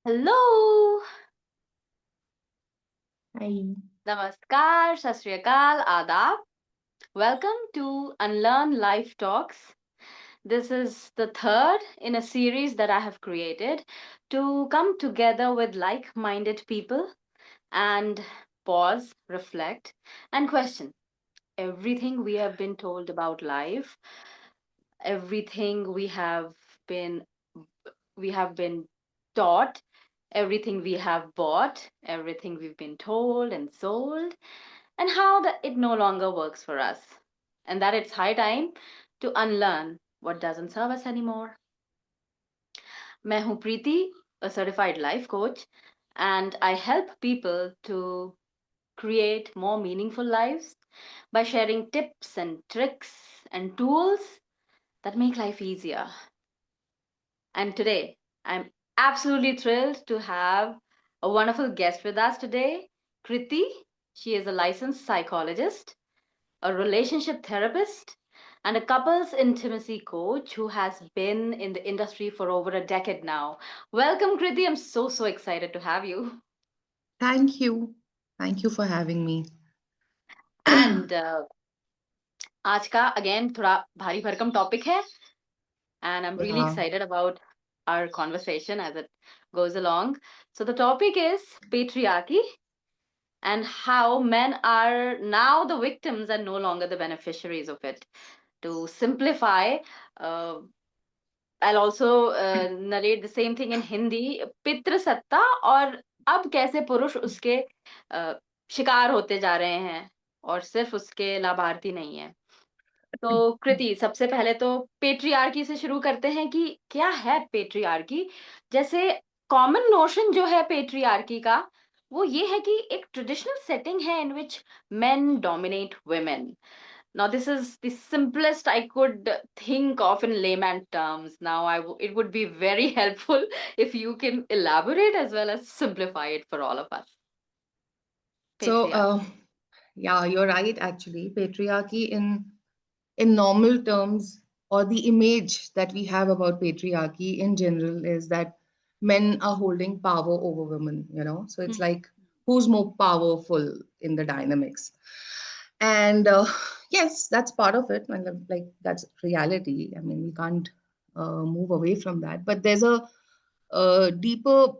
Hello, Hi. Namaskar, Sat Sri Akal, Adab. Welcome to Unlearn Life Talks. This is the third in a series that I have created to come together with like minded people and pause, reflect, and question everything we have been told about life, everything been we have been taught, everything we have bought, everything we've been told and sold, and how that it no longer works for us, and that it's high time to unlearn what doesn't serve us anymore. मैं हूँ प्रीति, a certified life coach, and I help people to create more meaningful lives by sharing tips and tricks and tools that make life easier. And today, I'm absolutely thrilled to have a wonderful guest with us today, Kriti. She is a licensed psychologist, a relationship therapist, and a couples intimacy coach who has been in the industry for over a decade now. Welcome, Kriti. I'm so excited to have you. Thank you. Thank you for having me. And आज का again थोड़ा भारी भरकम topic है, and I'm really Yeah. excited about our conversation as it goes along. So the topic is patriarchy and how men are now the victims and no longer the beneficiaries of it. To simplify, uh, I'll also narrate the same thing in Hindi. पितृसत्ता और अब कैसे पुरुष उसके अ, शिकार होते जा रहे हैं और सिर्फ उसके लाभार्थी नहीं है। तो कृति, सबसे पहले तो पेट्रियार्की से शुरू करते हैं कि क्या है पेट्रियार्की? जैसे कॉमन नोशन जो है पेट्रियार्की का, वो ये है कि एक ट्रेडिशनल सेटिंग है in which main dominate women. Now, this is the simplest I could think of in layman terms. Now, it would be very helpful if you can elaborate as well as simplify it for all of us. So, Patriarchy. yeah, you're right. Actually, patriarchy in normal terms, or the image that we have about patriarchy in general, is that men are holding power over women. So it's Hmm. like who's more powerful in the dynamics. And yes, that's part of it. And like that's reality. I mean, we can't move away from that. But there's a deeper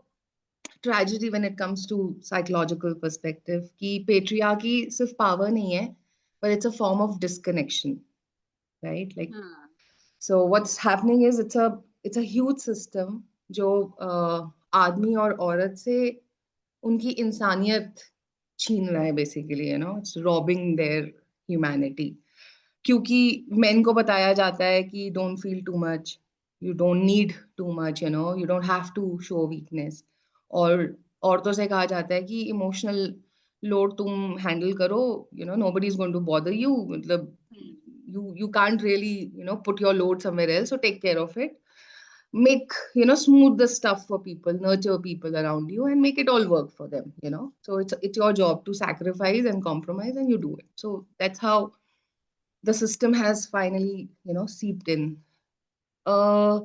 tragedy when it comes to psychological perspective कि patriarchy सिर्फ power नहीं है, but it's a form of disconnection, right? Like, Hmm. so what's happening is it's a huge system जो आदमी और औरत से उनकी इंसानियत छीन रहा है basically, it's robbing their humanity. क्योंकि men को बताया जाता है कि don't feel too much, you don't need too much, you don't have to show weakness. और औरतों से कहा जाता है कि इमोशनल लोड तुम हैंडल करो, nobody is going to bother you, मतलब Hmm. you can't really put your load somewhere else, so take care of it. Make smooth the stuff for people, nurture people around you, and make it all work for them. So it's your job to sacrifice and compromise, and you do it. So that's how the system has finally seeped in. uh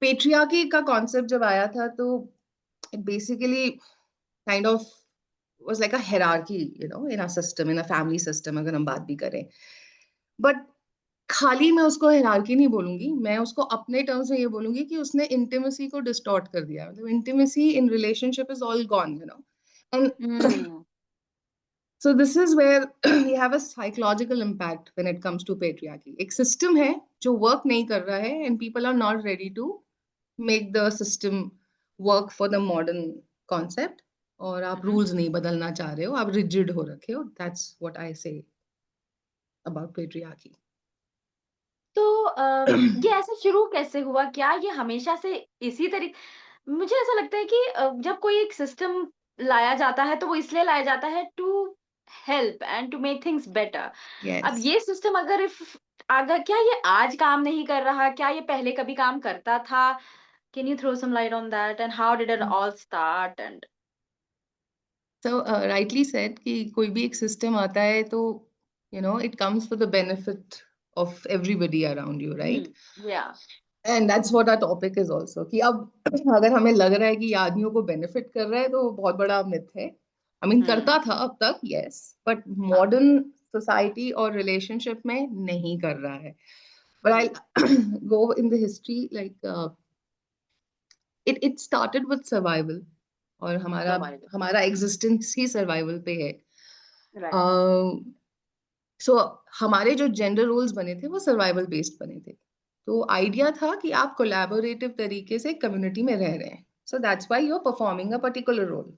patriarchy का concept जब आया था तो it basically kind of was like a hierarchy, in a system, in a family system, अगर हम बात भी करें. But खाली मैं उसको hierarchy नहीं बोलूंगी, मैं उसको अपने टर्म्स में ये बोलूंगी कि उसने इंटीमेसी को डिस्टॉर्ट कर दिया. मतलब intimacy in relationship is all gone, and Hmm. so this is where we have a psychological impact when it comes to patriarchy. एक system है जो work नहीं कर रहा है, and people are not ready to make the system work for the modern concept. और आप Mhm. rules नहीं बदलना चाह रहे हो, आप rigid हो रखे हो. That's what I say about patriarchy. तो ये ऐसे शुरू कैसे हुआ? क्या ये हमेशा से इसी तरीके मुझे ऐसा लगता है कि जब कोई एक सिस्टम लाया जाता है तो वो इसलिए लाया जाता है to help and to make things better. अब Yes. ये सिस्टम अगर क्या ये आज काम नहीं कर रहा? क्या ये पहले कभी काम करता था? Can you throw some light on that and how did it all start and So rightly said कि कोई भी एक system आता है तो it comes for the benefit of everybody around you, right? या and that's what our topic is also कि अब अगर हमें लग रहा है कि ये आदमियों को बेनिफिट कर रहा है तो बहुत बड़ा मिथ है। आई मीन करता हम्म। था अब तक, यस, बट हाँ। मॉडर्न सोसाइटी और रिलेशनशिप में नहीं कर रहा है। But I hmm. Go in the history like it started with survival, और हमारा सर्वाइवल। हमारा एग्जिस्टेंस ही सर्वाइवल पे है। राइट। सो हमारे जो जेंडर रोल्स बने थे वो सर्वाइवल बेस्ड बने थे। तो आइडिया था कि आप कोलैबोरेटिव तरीके से कम्युनिटी में रह रहे हैं, so that's why you are performing a particular role.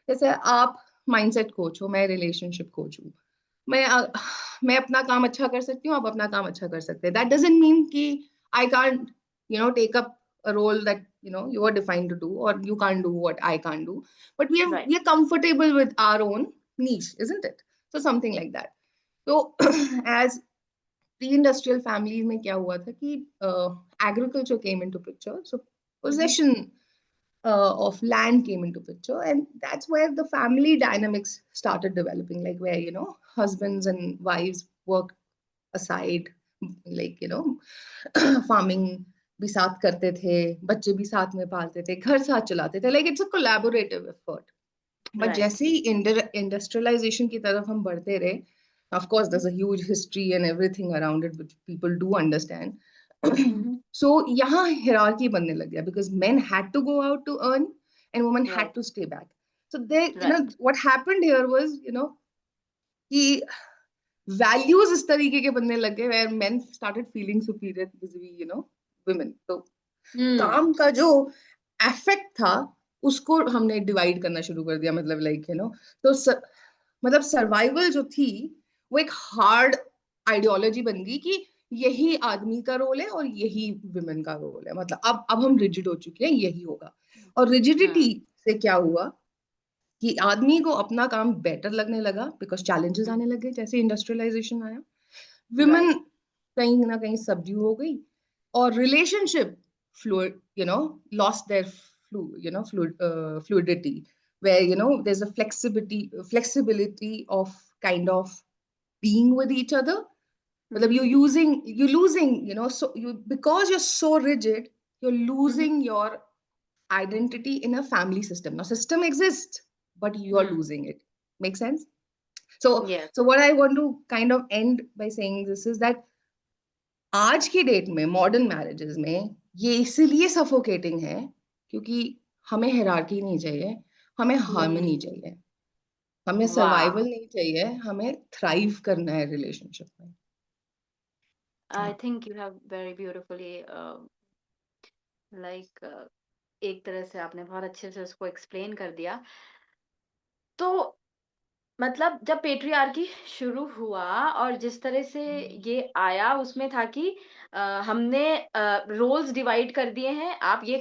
जैसे आप माइंडसेट कोच हो, मैं रिलेशनशिप कोच हूँ। मैं मैं अपना काम अच्छा कर सकती हूँ, आप अपना काम अच्छा कर सकते हैं। दैट डजंट मीन कि I can't take up a role that you are defined to do, or you can't do what I can't do, but right. we are comfortable with our own niche, isn't it? So something like that. So as pre-industrial families में क्या हुआ था कि agriculture came into picture, so possession of land came into picture, and that's where the family dynamics started developing, like where husbands and wives worked aside, like farming भी साथ करते थे, बच्चे भी साथ में पालते थे, घर साथ चलाते थे, like it's a collaborative effort. But right. जैसे ही इंडस्ट्रियलाइजेशन की तरफ हम बढ़ते रहे, of course there's a huge history and everything around it which people do understand. So यहाँ hierarchy बनने लग गया because men had to go out to earn and women had right. to stay back. So they, right. what happened here was, कि values इस तरीके के बनने लग गए where men started feeling superior vis-a-vis, women. तो हम्म। काम का जो एफेक्ट था उसको हमने डिवाइड करना शुरू कर दिया, मतलब लाइक तो मतलब सर्वाइवल जो थी वो एक हार्ड आइडियोलॉजी बन गई कि यही आदमी का रोल है और यही वुमेन का रोल है, मतलब अब हम रिजिड हो चुके हैं, यही होगा। और रिजिडिटी हम्म। से क्या हुआ कि आदमी को अपना काम बेटर लगने लगा बिकॉज चैलेंजेस आने लगे जैसे इंडस्ट्रियलाइजेशन आया। Women right. कहीं ना कहीं सब्ड्यू हो गई, और relationship fluid, lost their fluidity, where there's a flexibility of kind of being with each other. But you're losing, so you, because you're so rigid, you're losing your identity in a family system. Now system exists, but you are losing it. Make sense? So yes. so what I want to kind of end by saying this is that आज की date में modern marriages में ये इसलिए suffocating है क्योंकि हमें hierarchy नहीं चाहिए, हमें हार्मनी चाहिए, हमें वाह। सर्वाइवल नहीं चाहिए, हमें थ्राइव करना है रिलेशनशिप में। I think you have very beautifully like एक तरह से आपने बहुत अच्छे से उसको एक्सप्लेन कर दिया। तो मतलब जब पेट्रियार्की शुरू हुआ और जिस तरह से ये आया उसमें था कि हमने रोल्स डिवाइड कर दिए हैं, आप ये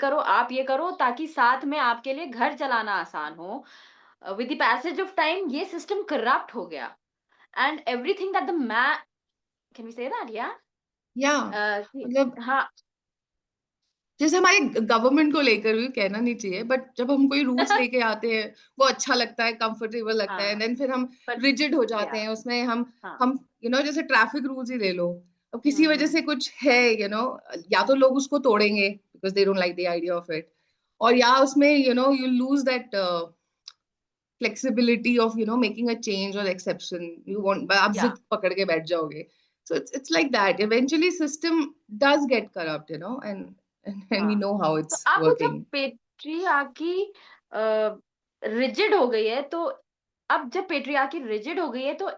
करो ताकि साथ में आपके लिए घर चलाना आसान हो। With the passage of time ये सिस्टम करप्ट हो गया and everything that the man can we say that या या मतलब हाँ। जैसे हमारे गवर्नमेंट को लेकर भी कहना नहीं चाहिए, बट जब हम कोई रूल्स लेके आते हैं वो अच्छा लगता है, कंफर्टेबल लगता है, हाँ। देन फिर हम पर रिजिड हो या जाते हैं उसमें। हम हाँ। हम जैसे ट्रैफिक रूल्स ही ले लो, अब किसी वजह हम्म। से कुछ है, या तो लोग उसको तोड़ेंगे because they don't like the idea of it, और या उसमें you lose that flexibility of making a change और एक्सेप्शन, यू वांट, आप या जिद पकड़ के बैठ जाओगे। So it's like that. Eventually, system does get corrupt, and we हाँ। know how तो it's अब जब working. पेट्रियार्की रिजिड हो गई है तो अब जब पेट्रियार्की रिजिड हो गई है तो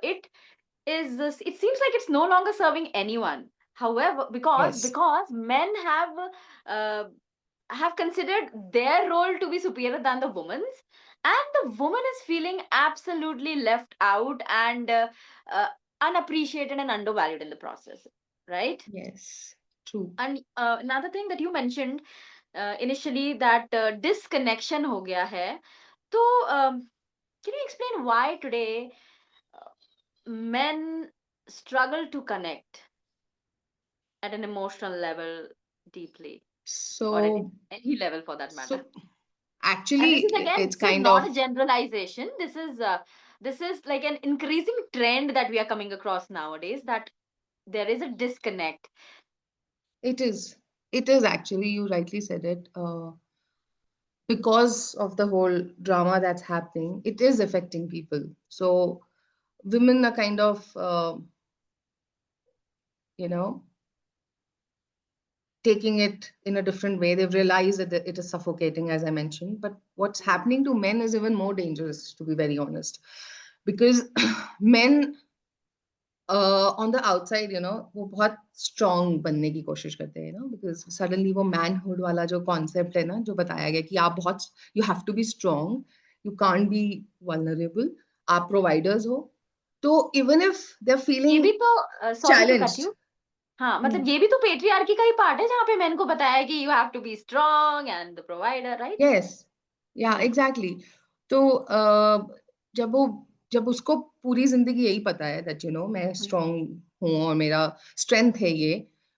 is this it seems like it's no longer serving anyone, however, Yes. because men uh, have considered their role to be superior than the woman's, and the woman is feeling absolutely left out and uh, unappreciated and undervalued in the process, right? Yes. True. And another thing that you mentioned initially, that disconnection ho gaya hai. तो can you explain why today uh, men struggle to connect at an emotional level deeply, or at So, any level for that matter? so And actually, this is again, it's this is kind not of, a generalization. This is like an increasing trend that we are coming across nowadays, that there is a disconnect. it is. It is actually, you rightly said it. Because of the whole drama that's happening, it is affecting people. So women are kind of, you know, taking it in a different way. They've realized that it is suffocating, as I mentioned. But what's Hmm. happening to men is even more dangerous, to be very honest, because men on the outside, वो बहुत strong बनने की कोशिश करते हैं, because suddenly वो manhood वाला जो concept है ना, जो बताया गया कि आप बहुत, you have to be strong, you can't be vulnerable, आप providers हो, तो even if they're ये feeling भी तो sorry to cut challenged, you, हाँ मतलब hmm, ये भी तो पेट्रियार्की का ही पार्ट है जहाँ पे मेन को बताया है कि you have to be strong and the provider, right? yes, yeah, hmm. exactly. तो जब वो जब उसको पूरी जिंदगी यही पता है that मैं हम्म। strong हूँ और मेरा strength है ये,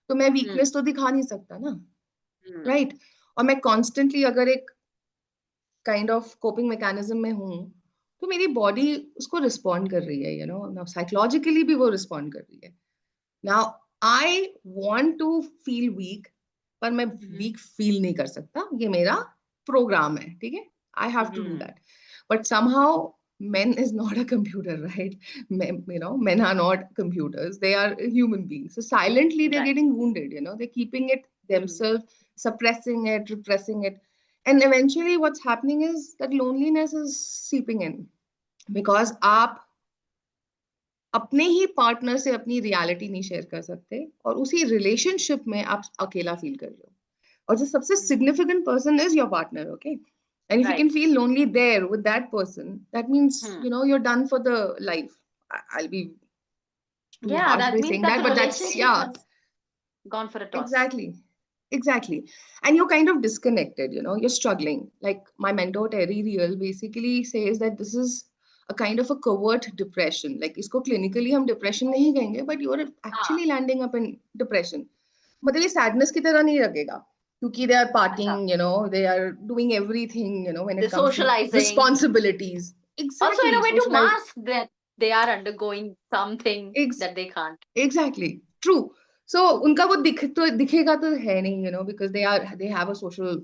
तो मैं हम्म। weakness तो दिखा नहीं सकता ना, हम्म। राइट। और मैं कॉन्स्टेंटली अगर एक काइंड ऑफ कोपिंग मैकेनिज्म में हूँ, तो मेरी बॉडी उसको रिस्पॉन्ड कर रही है, साइकोलॉजिकली भी वो रिस्पॉन्ड कर रही है। Now I want to feel weak, पर मैं हम्म। वीक फील नहीं कर सकता, ये मेरा प्रोग्राम है, ठीक है, I have to do hmm. That. But somehow men is not a computer, right? Men are not computers, they are human beings, so silently they're right. getting wounded, they're keeping it hmm. themselves, suppressing it, repressing it, and eventually what's happening is that loneliness is seeping in, because आप अपने ही partner से अपनी reality नहीं share कर सकते, और उसी relationship में आप अकेला फील कर रहे हो, और जो सबसे significant person is your partner, okay, and if you can right. Feel lonely there with that person, that means hmm. you're done for the life. I'll be too Yeah, harsh that by means saying that that, the but that's, relationship yeah, has gone for a toss. exactly, exactly. And you're kind of disconnected, you're struggling. Like my mentor Terry Real basically says that this is a kind of a covert depression. Like isko clinically hum depression nahi कहेंगे, but you're हाँ। actually landing up in depression. मतलब ये sadness की तरह नहीं लगेगा, क्योंकि they are अच्छा। partying, they are doing everything, when The it comes to socializing, responsibilities. also in Exactly, a way to socialize. mask that they are undergoing something Ex that they can't. Exactly, true. So उनका वो दिखेगा तो है नहीं, because they have a social,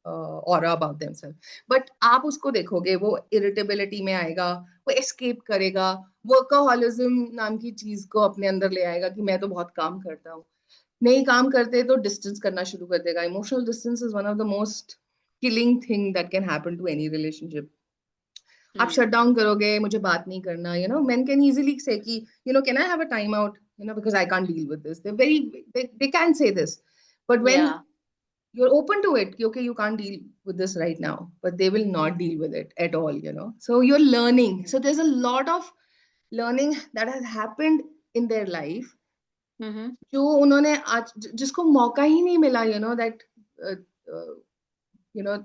aura about themselves. But आप उसको देखोगे, वो irritability में आएगा, वो escape करेगा, workaholism नाम की चीज को अपने अंदर ले आएगा कि मैं तो बहुत काम करता हूँ, नहीं काम करते तो डिस्टेंस करना शुरू कर देगा. Emotional distance is one of the most killing thing that can happen to any relationship. आप शट Hmm. डाउन करोगे, मुझे बात नहीं करना, men can easily say कि can I have a time out, because I can't deal with this. They can say this, but when Yeah. you're open to it, okay, you can't deal with this right now, but they will not Hmm. deal with it at all, so you're learning. Hmm. So there's a lot of learning that has happened in their life, Mm-hmm. जो उन्होंने आज जिसको मौका ही नहीं मिला, that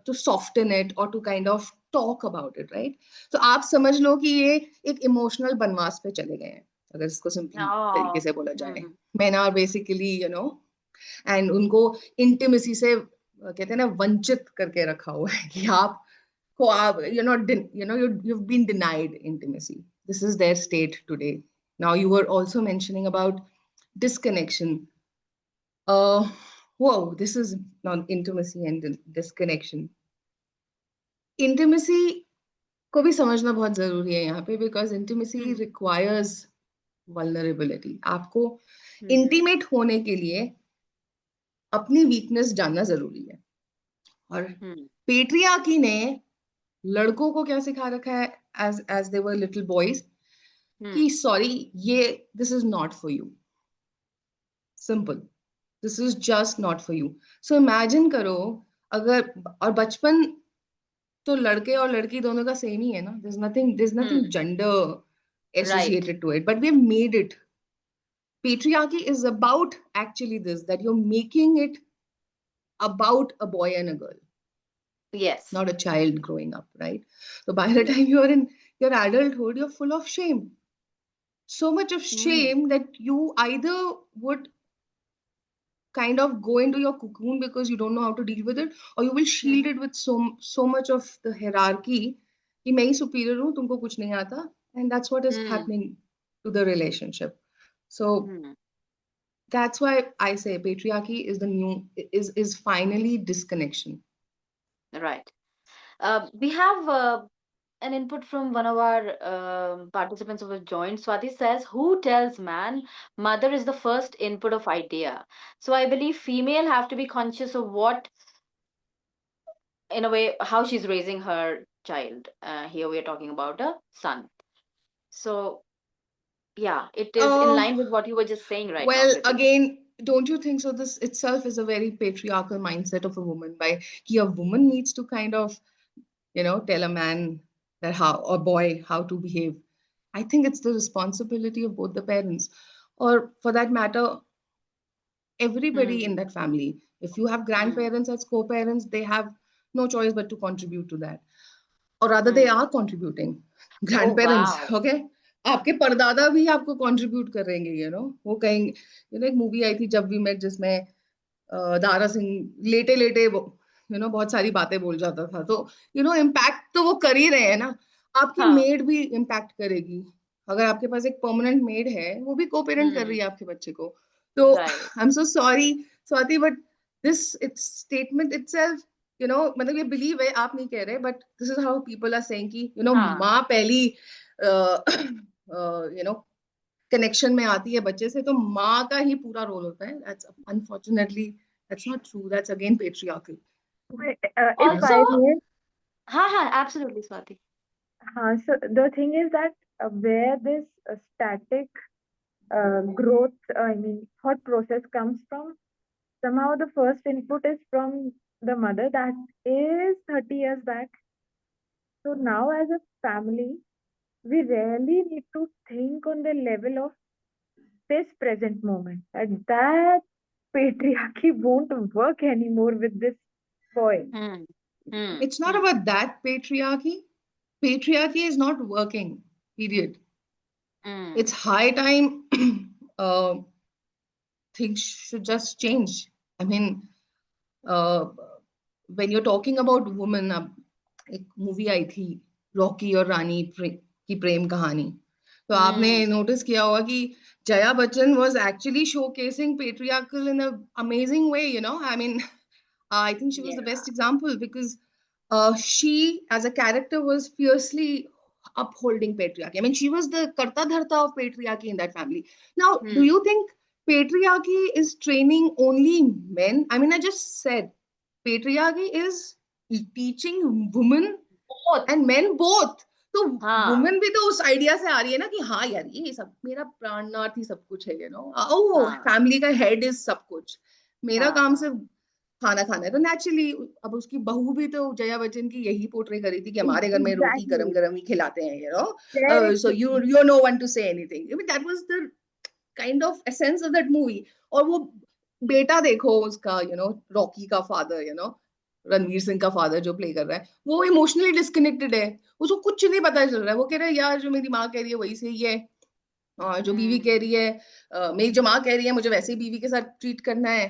to soften it or to kind of talk about it, right? So आप समझ लो कि ये एक इमोशनल बनवास पे चले गए हैं, अगर इसको सिंपली तरीके Oh. से बोला जाए. Hmm. men are basically, and उनको इंटिमेसी से कहते हैं ना, वंचित करके रखा हुआ है कि आप को आप you're not you've been denied intimacy. This is their state today. Now you were also mentioning about disconnection. uh Whoa, this is not intimacy and disconnection. Intimacy को भी समझना बहुत जरूरी है यहाँ पे, because intimacy Hmm. Requires vulnerability. आपको Hmm. Intimate होने के लिए अपनी वीकनेस जानना जरूरी है. और Hmm. पेट्रियार्की ने लड़कों को क्या सिखा रखा है, as as they were little boys, Hmm. कि सॉरी, ये this is not for you, simple, this is just not for you. So imagine करो, अगर, और बचपन तो लड़के और लड़की दोनों का सेम ही है ना, there's nothing Hmm. gender Right. associated to it, but we've made it. Patriarchy is about actually this, that you're making it about a boy and a girl, Yes. not a child growing up, right? So by the Yes. time you're in your adulthood, you're full of shame. So much of Hmm. shame that you either would kind of go into your cocoon because you don't know how to deal with it, or you will shield Hmm. it with so much of the hierarchy कि मैं ही superior हूँ, तुमको कुछ नहीं आता, and that's what is Hmm. happening to the relationship. So Hmm. that's why I say patriarchy is the new is finally disconnection. Right. We have an input from one of our participants who was joined. Swati says, "Who tells man? Mother is the first input of idea." So I believe female have to be conscious of what, in a way, how she's raising her child. Here we are talking about a son. So yeah, it is in Uh, line with what you were just saying right now, well, Kriti. again, don't you think so? This itself is a very patriarchal mindset of a woman. By a woman needs to kind of, tell a man that how or boy how to behave. I think it's the responsibility of both the parents, or for that matter, everybody in Hmm. that family. If you have Hmm. grandparents as co-parents, they have no choice but to contribute to that. Or rather they Hmm. are contributing. Oh Grandparents, wow. okay, आपके परदादा भी आपको contribute करेंगे, वो कहीं, एक movie आई थी जब वी मेट, जिसमें दारा सिंह लेटे लेटे बहुत सारी बातें बोल जाता था, तो इम्पैक्ट तो वो कर ही रहे हैं ना। आपकी हाँ. मेड भी इम्पैक्ट करेगी। अगर आपके पास एक परमानेंट मेड है, वो भी को पेरेंट कर रही Hmm. है आपके बच्चे को। तो Right. I am so sorry Swati, but this it's statement itself, मतलब ये बिलीव है, आप नहीं कह रहे, but this is how people are saying कि हाँ. माँ पहली कनेक्शन में आती है बच्चे से, तो माँ का ही पूरा रोल होता है। That's unfortunately that's not true, that's again patriarchal. But, if Also, I may, हाँ हाँ, absolutely, Swati. so the thing is that where this static growth, I mean, thought process comes from, somehow the first input is from the mother that is 30 years back. So now, as a family, we rarely need to think on the level of this present moment. And that patriarchy won't work anymore with this boy. Hmm. Hmm. It's not Hmm. about that patriarchy. Patriarchy is not working, period. It's Hmm. high time uh, things should just change. I mean, uh, when you're talking about women, अब एक movie आई थी Rocky और रानी की प्रेम कहानी, तो आपने Hmm. Notice किया होगा कि Jaya Bachchan was actually showcasing patriarchal in a amazing way, I mean, I think she was the Yeah. best example because she, as a character, was fiercely upholding patriarchy. I mean, she was the karta dharta of patriarchy in that family. Now, do Hmm. you think patriarchy is training only men? I mean, I just said patriarchy is teaching women Both. and men both. तो हाँ. Women भी तो उस idea से आ रही है ना कि हाँ यार, ये सब मेरा प्राणनाथ ही सब कुछ है, ओ हाँ. फैमिली का हेड इज सब कुछ, मेरा हाँ. काम हाँ. सिर्फ खाना खाना है। तो नेचुरली अब उसकी बहू भी तो जया बच्चन की यही पोर्ट्रे करी थी कि हमारे घर में रोटी गरम Exactly. गरम ही खिलाते हैं, Very so true. You know one two say anything. I mean, that was the kind of essence of that movie. और वो बेटा देखो उसका, रॉकी का फादर, रणवीर सिंह का फादर जो प्ले कर रहा है, वो इमोशनली डिस्कनेक्टेड है। उसको कुछ नहीं पता चल रहा है, वो कह रहा है यार जो मेरी माँ कह रही है वही सही है, और जो बीवी कह Hmm. रही है, मेरी जो माँ कह रही है मुझे वैसे ही बीवी के साथ ट्रीट करना है,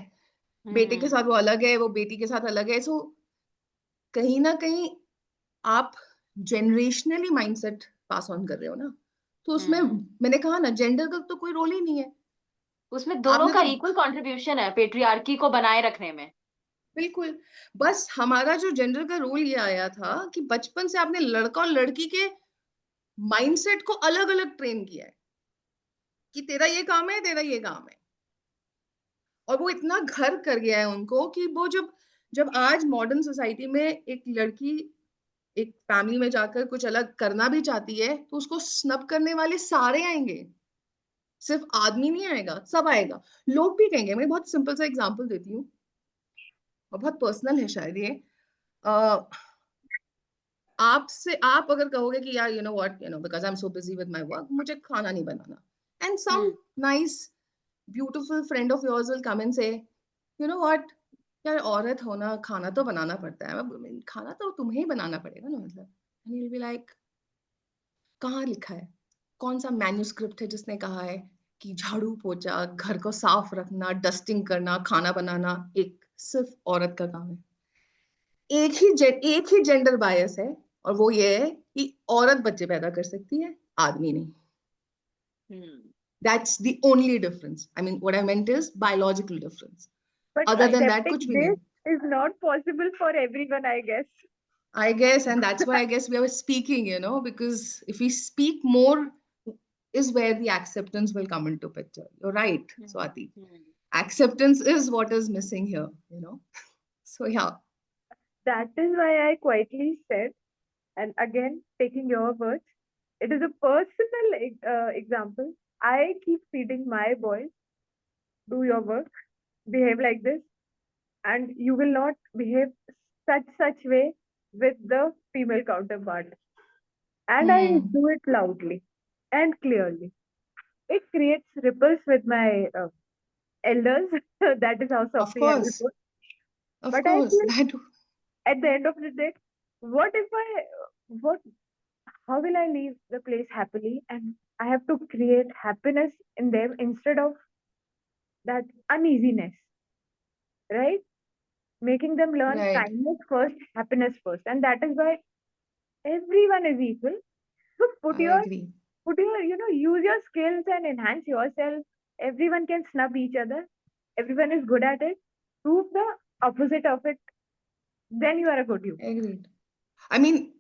बेटे के साथ Hmm. वो अलग है, वो बेटी के साथ अलग है। सो कहीं ना कहीं आप जनरेशनली माइंडसेट पास ऑन कर रहे हो ना, तो उसमें Hmm. मैंने कहा ना, जेंडर का तो कोई रोल ही नहीं है। उसमें दोनों आपने का तो इक्वल कंट्रीब्यूशन है पेट्रियार्की को बनाए रखने में. बिल्कुल, बस हमारा जो जेंडर का रोल ये आया था कि बचपन से आपने लड़का और लड़की के माइंडसेट को अलग अलग ट्रेन किया है कि तेरा ये काम है, तेरा ये काम है, और वो इतना घर कर गया है उनको कि वो जब जब आज मॉडर्न सोसाइटी में एक लड़की एक फैमिली में जाकर कुछ अलग करना भी चाहती है, तो उसको स्नब करने वाले सारे आएंगे, सिर्फ आदमी नहीं आएगा, सब आएगा। लोग भी कहेंगे, मैं बहुत सिंपल सा एग्जांपल देती हूँ और बहुत पर्सनल है शायद ये। आपसे आप अगर कहोगे कि यार what, because I am so busy with my work, मुझे खाना नहीं बनाना, and some hmm. Nice beautiful friend of yours will come and say, what, यार औरत होना खाना तो बनाना पड़ता है, खाना तो तुम्हें ही बनाना पड़ेगा ना, मतलब। And you will be like, कहाँ लिखा है, कौन सा मैन्यूस्क्रिप्ट है जिसने कहा है कि झाड़ू पोछा, घर को साफ रखना, डस्टिंग करना, खाना बनाना एक सिर्फ औरत का काम है? एक ही जेंडर बायस है, और वो ये है कि औरत बच्चे पैदा कर सकती है, आदमी नहीं। हम्म. That's the only difference. I mean, what I meant is biological difference. But Other than that, accepting kuch bhi this nahi. is not possible for everyone, I guess. I guess, and that's why I guess we are speaking, because if we speak more, is where the acceptance will come into picture. You're right, Swati. Acceptance is what is missing here. So yeah, That is why I quietly said, and again, taking your words, it is a personal example. I keep feeding my boys, do your work, behave like this, and you will not behave such way with the female counterpart. And I hmm, do it loudly and clearly. It creates ripples with my elders. That is how of Sophie handles course, it. of But I course, feel that at the end of the day, what if what, how will I leave the place happily? And I have to create happiness in them instead of that uneasiness, right? Making them learn right. kindness first, happiness first. And that is why everyone is equal. So I agree. use your skills and enhance yourself. Everyone can snub each other. Everyone is good at it. Prove the opposite of it. Then you are a good you. Agreed. I mean,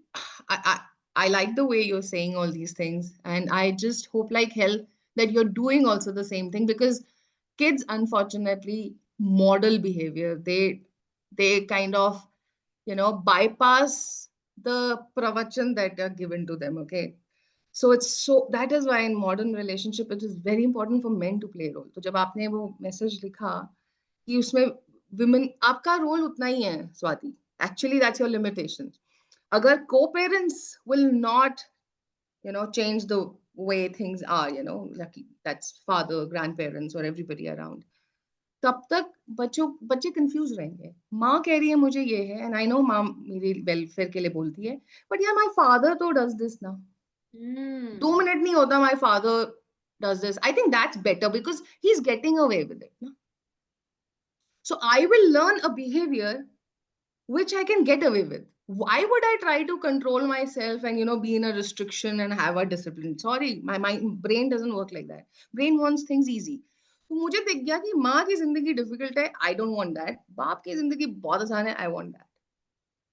I, I I like the way you're saying all these things, and I just hope like hell that you're doing also the same thing because kids unfortunately model behavior. They kind of bypass the pravachan that are given to them. Okay, so that is why in modern relationship it is very important for men to play a role. तो जब आपने वो message लिखा कि उसमें women आपका role उतना ही है Swati actually that's your limitation अगर co-parents will not change the way things are like that's father grandparents or everybody around तब तक बच्चे कंफ्यूज रहेंगे माँ कह रही है मुझे ये है एंड आई नो माँ मेरे वेलफेयर के लिए बोलती है बट यार माय फादर तो डज दिस ना 2 मिनट नहीं होता my father does this I think that's better because he is getting away with it ना so I will learn a behavior which I can get away with. Why would I try to control myself and be in a restriction and have a discipline? Sorry, my brain doesn't work like that. Brain wants things easy. तो मुझे दिख गया कि माँ की जिंदगी difficult है I don't want that बाप की जिंदगी बहुत आसान है आई वांट दैट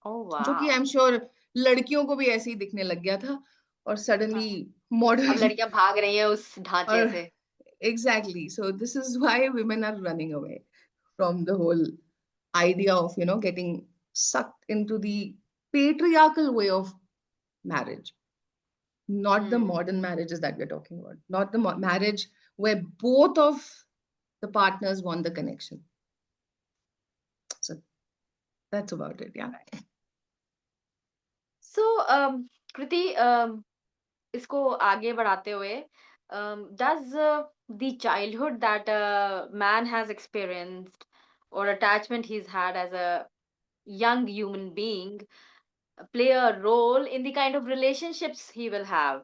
Oh जो कि आई एम wow. श्योर लड़कियों को भी ऐसे ही दिखने लग गया था और सडनली हाँ, अब मॉडर्न लड़कियां भाग रही हैं उस ढांचे और से. exactly so this is why women are running away from the whole idea of getting sucked into the patriarchal way of marriage, not the Hmm. modern marriages that we're talking about, not the marriage where both of the partners want the connection. So that's about it. Yeah. So, Kriti, इसको आगे बढ़ाते हुए, does the childhood that a man has experienced or attachment he's had as a young human being play a role in the kind of relationships he will have?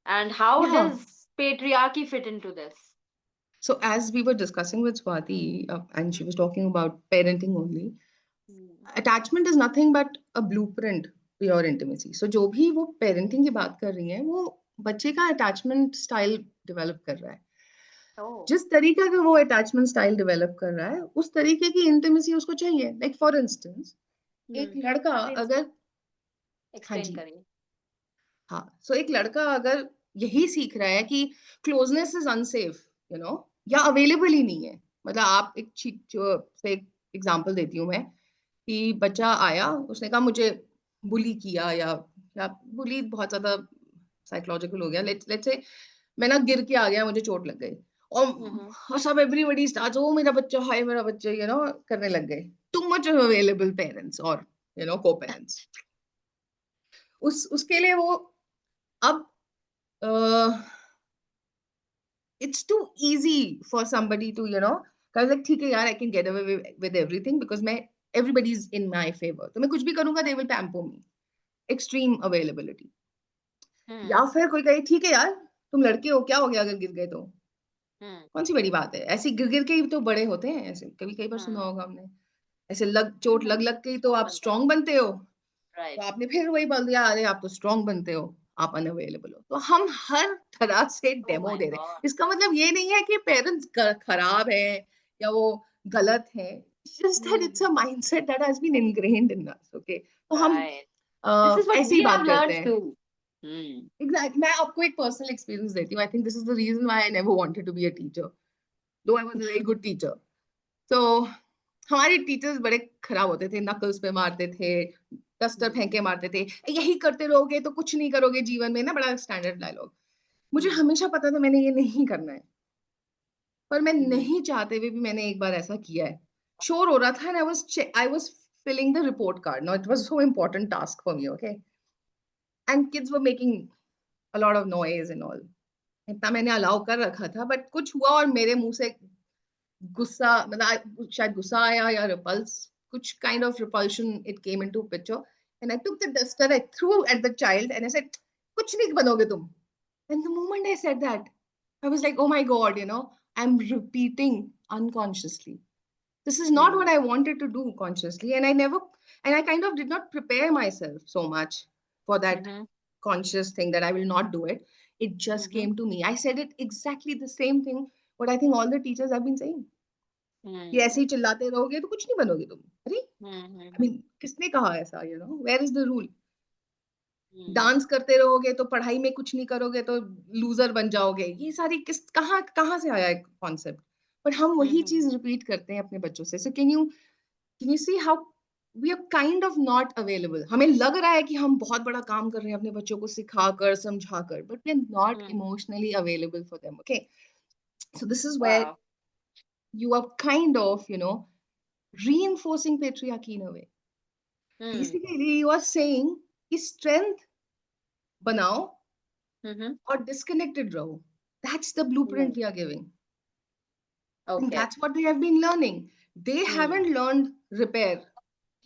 And how Yeah. does patriarchy fit into this? So as we were discussing with Swati, and she was talking about parenting only, Hmm. attachment is nothing but a blueprint to your intimacy. So जो भी वो parenting की बात कर रही हैं, वो बच्चे का attachment style develop कर रहा है. Oh. जिस तरीके का वो attachment style develop कर रहा है, उस तरीके की intimacy उसको चाहिए. Like for instance, एक लड़का Please अगर हाँ explain जी करिए. हाँ सो एक लड़का अगर यही सीख रहा है कि क्लोजनेस इज अनसेफ या अवेलेबल ही नहीं है मतलब आप एक से एक एग्जांपल देती हूँ मैं कि बच्चा आया उसने कहा मुझे बुली किया या बुली बहुत ज्यादा साइकोलॉजिकल हो गया लेट्स से मैं ना गिर के आ गया मुझे चोट लग गई Mm-hmm. और सब एवरीबॉडी स्टार्ट्स ओ मेरा बच्चा हाय मेरा बच्चा करने लग गए टू मच अवेलेबल पेरेंट्स और को पेरेंट्स उसके लिए वो अब it's too easy for somebody to because like ठीक है यार I can get away with everything because मैं everybody's in my favor तो मैं कुछ भी करूंगा they will pamper me extreme availability या Hmm. फिर कोई कहे ठीक है यार तुम लड़के हो क्या हो गया अगर गिर गए तो Hmm. कौन सी बड़ी बात है ऐसे गिर गिर के ही तो बड़े होते हैं ऐसे कई बार सुना Hmm. होगा हमने ऐसे चोट लग के ही तो आप बनते हैं. स्ट्रांग बनते हो तो Right. आपने फिर वही बोल दिया अरे आप तो स्ट्रांग बनते हो आप अनअवेलेबल हो। तो हम हर तरह से Oh डेमो my दे रहे हैं। God. इसका मतलब ये नहीं है कि पेरेंट्स खराब है या वो गलत है, just that it's a mindset that has been ingrained in us, okay? तो हम Right. This is what ऐसे we ही बात have करते learned हैं। too. Hmm. Exactly. मैं आपको एक पर्सनल एक्सपीरियंस देती हूँ। I think this is the reason why I never wanted to be a teacher, though I was a very good teacher. तो हमारे टीचर्स बड़े खराब होते थे, नकल्स पे मारते थे, डस्टर फेंक के मारते थे, यही करते रहोगे तो कुछ नहीं करोगे जीवन में, ना बड़ा स्टैंडर्ड डायलॉग। मुझे हमेशा पता था मैंने ये नहीं करना है, पर मैं नहीं चाहते हुए भी मैंने एक बार ऐसा किया है। श्योर हो रहा था, and I was filling the report card. Now it was so important task for me, okay? And kids were making a lot of noise and all. इतना मैंने अलाउ कर रखा था, बट कुछ हुआ और मेरे मुंह से गुस्सा, मतलब शायद गुस्सा आया या रिपल्स, कुछ kind of repulsion it came into picture, and I took the duster, I through at the child and I said, कुछ नहीं बनोगे तुम। And the moment I said that, I was like, oh my God, I am repeating unconsciously. This is not what I wanted to do consciously, and I kind of did not prepare myself so much for that conscious thing that I will not do it. It just came to me. I said it exactly the same thing what I think all the teachers have been saying. कि ऐसे ही चिल्लाते रहोगे तो कुछ नहीं बनोगे तुम। अरे, I mean, किसने कहा ऐसा? Where is the rule? Dance करते रहोगे तो पढ़ाई में कुछ नहीं करोगे तो लूजर बन जाओगे। ये सारी कहाँ कहाँ से आया कॉन्सेप्ट? बट हम वही चीज रिपीट करते हैं अपने बच्चों से। So can you see how we are kind of not available? हमें लग रहा है कि हम बहुत बड़ा काम कर रहे हैं अपने बच्चों को सिखाकर समझाकर, but we are not emotionally available for them, okay? So this is where Wow. you are kind of reinforcing patriarchy in a way. Basically you are saying कि strength बनाओ और disconnected रहो. That's the blueprint we are giving. And Okay. that's what they have been learning. They haven't learned repair.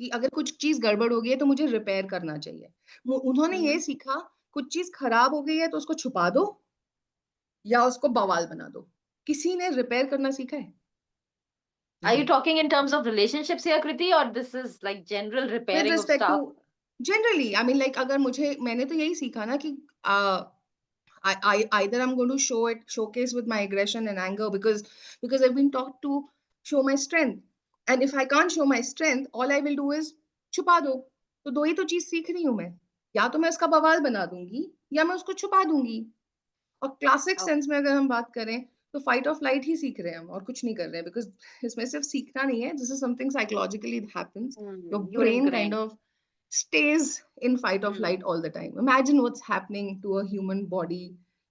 कि अगर कुछ चीज गड़बड़ हो गई है तो मुझे रिपेयर करना चाहिए। उन्होंने ये सीखा, कुछ चीज खराब हो गई है तो उसको छुपा दो या उसको बवाल बना दो। किसी ने रिपेयर करना सीखा है? Are you talking in terms of relationships here, Kriti, or this is like general With repairing of respect stuff? to generally, I mean, like अगर मैंने तो यही सीखा ना कि I either I'm going to showcase with my aggression and anger because I've been taught to show my strength, and if I can't show my strength, all I will do is छुपा दो। तो दो ही तो चीज सीख रही हूँ मैं, या तो मैं उसका बवाल बना दूंगी या मैं उसको छुपा दूंगी। और क्लासिक Oh. सेंस में अगर हम बात करें तो फाइट ऑफ फ्लाइट ही सीख रहे हैं हम, और कुछ नहीं कर रहे हैं, बिकॉज इसमें सिर्फ सीखना नहीं है, this is something psychologically happens. Your You brain kind ingrained. Of stays in fight or flight all the time. Imagine what's happening to a human body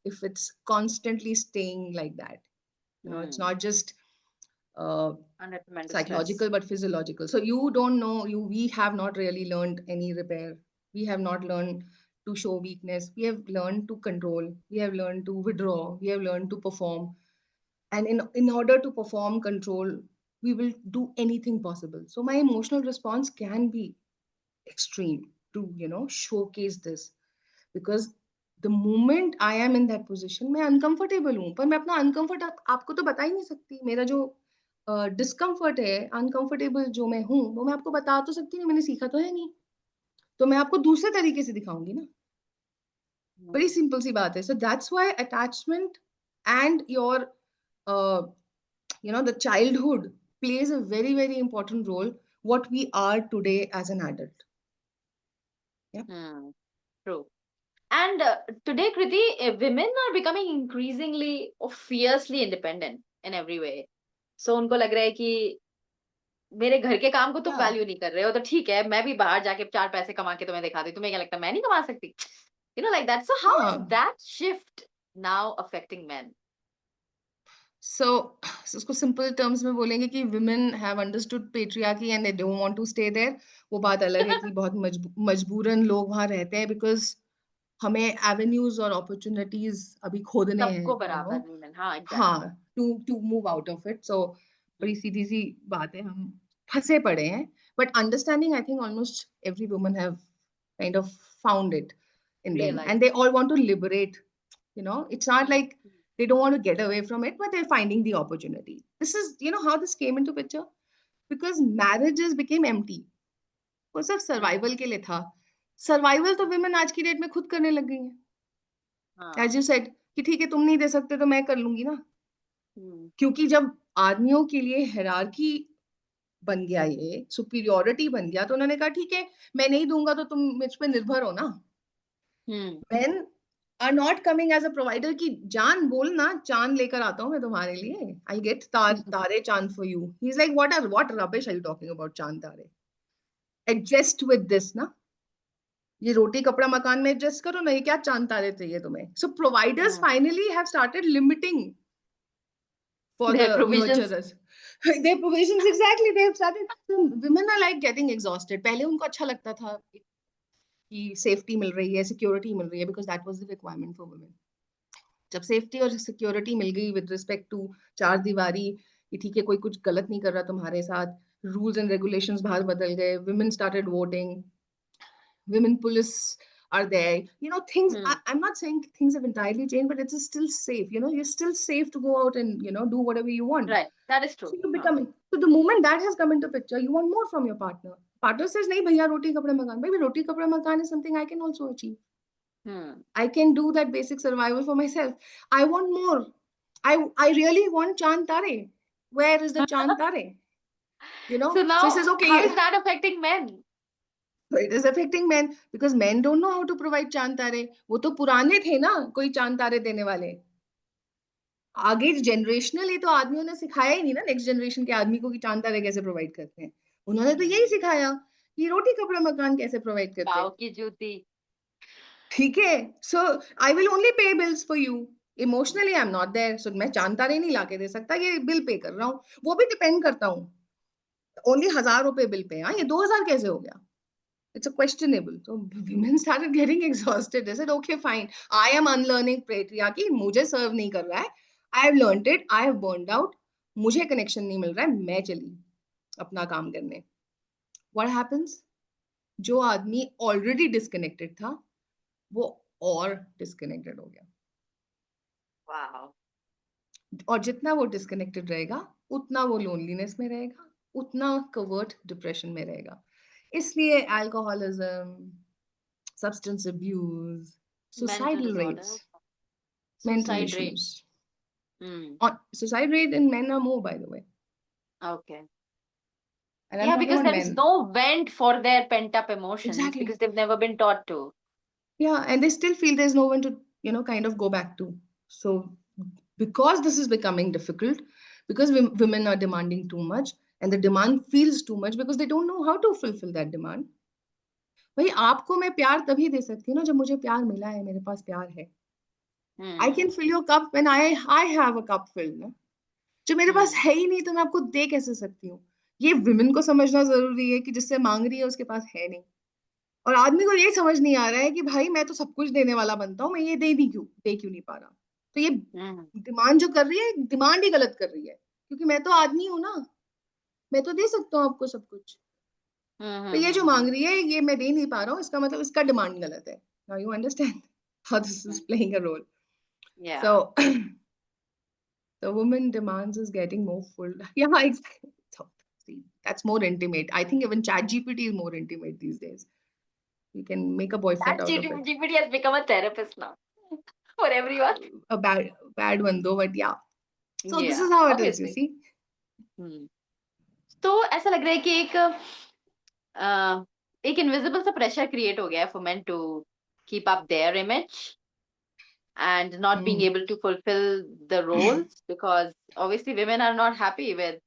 if it's constantly staying like that. It's not just Under tremendous stress. psychological but physiological. So you don't know, we have not really learned any repair. We have not learned to show weakness. We have learned to control. We have learned to withdraw. We have learned to perform. And in order to perform control, we will do anything possible. So my emotional response can be extreme to showcase this, because the moment I am in that position, मैं uncomfortable हूँ, पर मैं अपना uncomfort आपको तो बता ही नहीं सकती। मेरा जो discomfort है, uncomfortable जो मैं हूँ, वो मैं आपको बता तो सकती नहीं, मैंने सीखा तो है नहीं, तो मैं आपको दूसरे तरीके से दिखाऊंगी ना। बड़ी सिंपल सी बात है। So that's why attachment and your the childhood plays a very, very important role what we are today as an adult. True. And today, Kriti, women are becoming increasingly or fiercely independent in every way. So उनको लग रहा है कि मेरे घर के काम को तुम Yeah. वैल्यू नहीं कर रहे हो, तो ठीक है, मैं भी बाहर जाके 4 पैसे कमा के तुम्हें दिखा दूं। तुम्हें क्या लगता है मैं नहीं कमा सकती? Like that. So how is हाँ. that shift now affecting men? So उसको simple terms में बोलेंगे कि women have understood patriarchy and they don't want to stay there. वो बात अलग है कि बहुत मजबूरन लोग वहाँ रहते हैं, because हमें avenues और opportunities अभी खोदने हैं, सबको बराबर women. हाँ, exactly. हाँ, to move out of it. So बड़ी सीधी सी बात है, हम फंसे पड़े हैं, but understanding, I think almost every woman have kind of found it in them, Realize. and they all want to liberate. It's not like they don't want to get away from it, but they're finding the opportunity. This is how this came into picture, because marriages became empty. वो सिर्फ survival के लिए था। Survival तो women आज की date में खुद करने लग गई हैं। हाँ. As you said कि ठीक है तुम नहीं दे सकते तो मैं कर लूंगी ना, Hmm. क्योंकि जब आदमियों के लिए हायरार्की बन गया, ये सुपीरियोरिटी बन गया, तो उन्होंने कहा ठीक है मैं नहीं दूंगा तो तुम मुझ पे निर्भर हो ना. Hmm. Men are not coming as a provider कि जान बोल ना, चांद लेकर आता हूँ मैं तुम्हारे लिए, I'll get तारे चांद for you. He's like what rubbish are you talking about, चांद तारे. Adjust with this ना, ये रोटी कपड़ा मकान में एडजस्ट करो ना, ये क्या चांद तारे चाहिए तुम्हें. So providers Hmm. finally have started limiting for Their the provisions. nurturers. Their provisions, exactly, they have started. So women are like getting exhausted. पहले उनको अच्छा लगता था कि सेफ्टी मिल रही है, सिक्योरिटी मिल रही है, because that was the requirement for women. जब सेफ्टी और सिक्योरिटी मिल गई विद रिस्पेक्ट टू चार दीवारी, कि ठीक है कोई कुछ गलत नहीं कर रहा तुम्हारे साथ, रूल्स एंड रेगुलेशंस बाहर बदल गए, women started voting, women police are there, things. Hmm. I'm not saying things have entirely changed, but it's still safe, you're still safe to go out and do whatever you want. Right. That is So true. you becoming, so the moment that has come into picture, you want more from your partner says nahi bhaiya roti kapda makan, bhai roti kapda makan is something I can also achieve. Hmm. I can do that basic survival for myself. I want more. I really want Chand Tare. Where is the Chand Tare? So So he says, now, how is okay, that affecting men? so it is affecting men because men don't know how to provide Chand Tare. वो तो पुराने थे ना कोई चांद तारे देने वाले. आगे जनरेशनली तो आदमियों ने सिखाया ही नहीं ना नेक्स्ट जनरेशन के आदमी को कि चांद तारे कैसे प्रोवाइड करते हैं. उन्होंने तो यही सिखाया कि रोटी कपड़ा मकान कैसे प्रोवाइड करते हैं. पाव की जूती. ठीक है, so I will only pay bills for you, emotionally I am not there, so मैं चांतारे नहीं लाके दे सकता, ये बिल पे कर रहा हूँ, वो भी डिपेंड करता हूँ. ओनली 1,000 रुपए बिल पे, हाँ ये 2,000 कैसे हो गया. It's a questionable. So women started getting exhausted. They said, okay, fine. I am unlearning patriarchy. मुझे serve नहीं कर रहा है. I have learned it. I have burned out. मुझे connection नहीं मिल रहा है. मैं चली अपना काम करने. What happens? जो आदमी already disconnected था, वो और disconnected हो गया. Wow. और जितना वो डिस्कनेक्टेड रहेगा उतना वो लोनलीनेस में रहेगा, उतना कवर्ट डिप्रेशन में रहेगा. इसलिए alcoholism, substance abuse, Mental suicidal rates, disorders, mental suicide rate. issues. Hmm. Suicide rate in men are more, by the way, Okay. and I'm Yeah, talking because about there is men. no vent for their pent up emotions Exactly. because they've never been taught to. Yeah, and they still feel there's no one to, kind of go back to. So, because this is becoming difficult, because women are demanding too much, and the demand feels too much because they don't know how to fulfill that demand. भाई आपको मैं प्यार तभी दे सकती हूँ ना जब मुझे प्यार मिला है, मेरे पास प्यार है. I Hmm. can fill your cup when I have a cup filled ना. जो मेरे पास Hmm. है ही नहीं तो मैं आपको दे कैसे सकती हूँ. ये विमेन को समझना जरूरी है कि जिससे मांग रही है उसके पास है नहीं. और आदमी को ये समझ नहीं आ रहा है कि भाई मैं तो सब कुछ देने वाला बनता हूँ, मैं ये दे क्यों नहीं पा रहा. तो ये Hmm. डिमांड जो कर रही है, डिमांड ही गलत कर रही है, क्योंकि मैं तो आदमी हूँ ना, मैं तो दे सकता हूँ आपको सब कुछ. तो ये जो मांग रही है ये मैं दे नहीं पा रहा हूँ, इसका मतलब इसका डिमांड गलत है. Now you understand how this is playing a role. Yeah. So the woman demands is getting more full. Yeah, exactly. So, see, that's more intimate. I think even ChatGPT is more intimate these days. You can make a boyfriend That out of it. GPT has become a therapist now for everyone. A bad one though, but yeah. So this Yeah, is how it is, you obviously. see. Hmm. तो ऐसा लग रहा है कि एक invisible सा pressure create हो गया है for men to keep up their image and not being able to fulfill the roles because obviously women are not happy with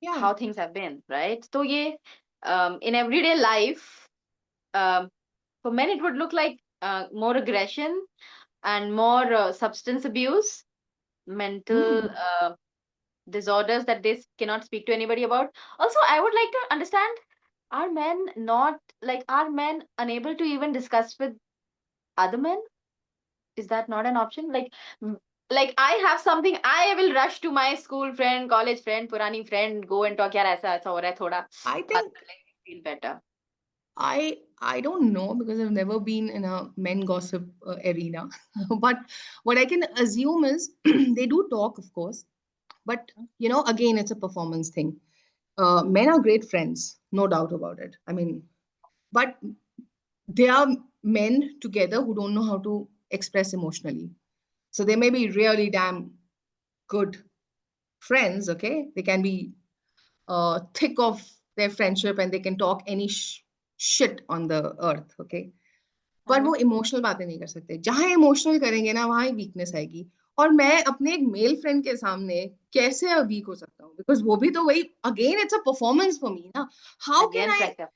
Yeah. how things have been, right? So ये in everyday life for men it would look like more aggression and more substance abuse, mental disorders that they cannot speak to anybody about. Also, I would like to understand, are men not like, are men unable to even discuss with other men? Is that not an option? Like I have something, I will rush to my school friend, college friend, purani friend, go and talk, yaar aisa aisa ho raha hai, thoda I baat think kar lenge, feel better. I don't know because I've never been in a men gossip arena. But what I can assume is they do talk, of course. But again, it's a performance thing. Men are great friends, no doubt about it. I mean, but they are men together who don't know how to express emotionally. So they may be really damn good friends, okay? They can be thick of their friendship and they can talk any shit on the earth, okay? पर वो emotional बातें नहीं कर सकते. जहां emotional करेंगे ना वहां वीकनेस आएगी. और मैं अपने एक मेल फ्रेंड के सामने कैसे वीक हो सकता हूँ? बिकॉज वो भी तो वही, again it's a performance for me ना. How can Again, I, pressure.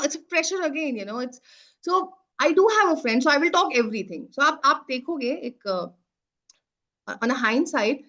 it's a pressure again, it's, so I do have a friend, so I will talk everything. So आप देखोगे एक on a hindsight,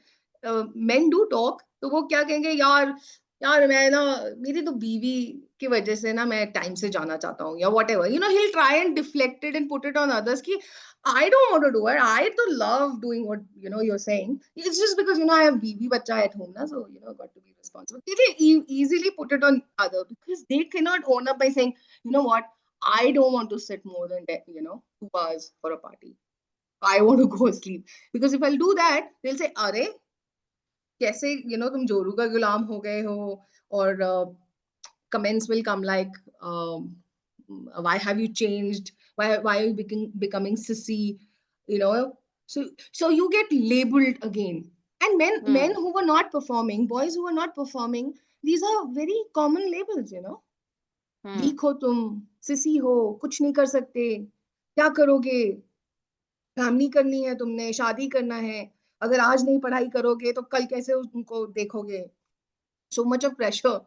men do talk. तो वो क्या कहेंगे, यार यार मैं ना, मेरी तो बीवी की वजह से ना मैं टाइम से जाना चाहता हूँ या whatever, he'll try and deflect it and put it on others कि I don't want to do it, I do love doing what you're saying, it's just because I have बीवी बच्चा at home ना, so got to be responsible. They easily put it on other because they cannot own up by saying, you know what, I don't want to sit more than 2 hours for a party, I want to go sleep. Because if I'll do that, they'll say, "Are, कैसे तुम जोरू का गुलाम हो गए हो?" और comments will come like, "Why have you changed? Why are you becoming sissy?" You know, so you get labeled again. And men who were not performing, boys who were not performing, these are very common labels. Weak हो तुम, sissy हो, कुछ नहीं कर सकते, क्या करोगे? Family करनी है तुमने, शादी करना है, अगर आज नहीं पढ़ाई करोगे तो कल कैसे उनको देखोगे? So much of pressure.